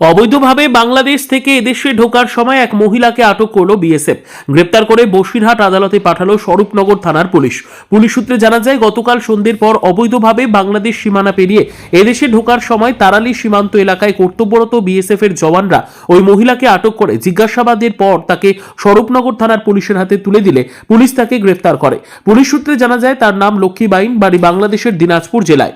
অবৈধভাবে বাংলাদেশ থেকে এদেশে ঢোকার সময় এক মহিলাকে আটক করল বিএসএফ। গ্রেপ্তার করে বসিরহাট আদালতে পাঠালো স্বরূপনগর থানার পুলিশ। পুলিশ সূত্রে জানা যায়, গতকাল সন্ধ্যের পর অবৈধভাবে বাংলাদেশ সীমানা পেরিয়ে এদেশে ঢোকার সময় তারালি সীমান্ত এলাকায় কর্তব্যরত বিএসএফ এর জওয়ানরা ওই মহিলাকে আটক করে জিজ্ঞাসাবাদের পর তাকে স্বরূপনগর থানার পুলিশের হাতে তুলে দিলে পুলিশ তাকে গ্রেপ্তার করে। পুলিশ সূত্রে জানা যায়, তার নাম লক্ষ্মী বাইন, বাড়ি বাংলাদেশের দিনাজপুর জেলায়।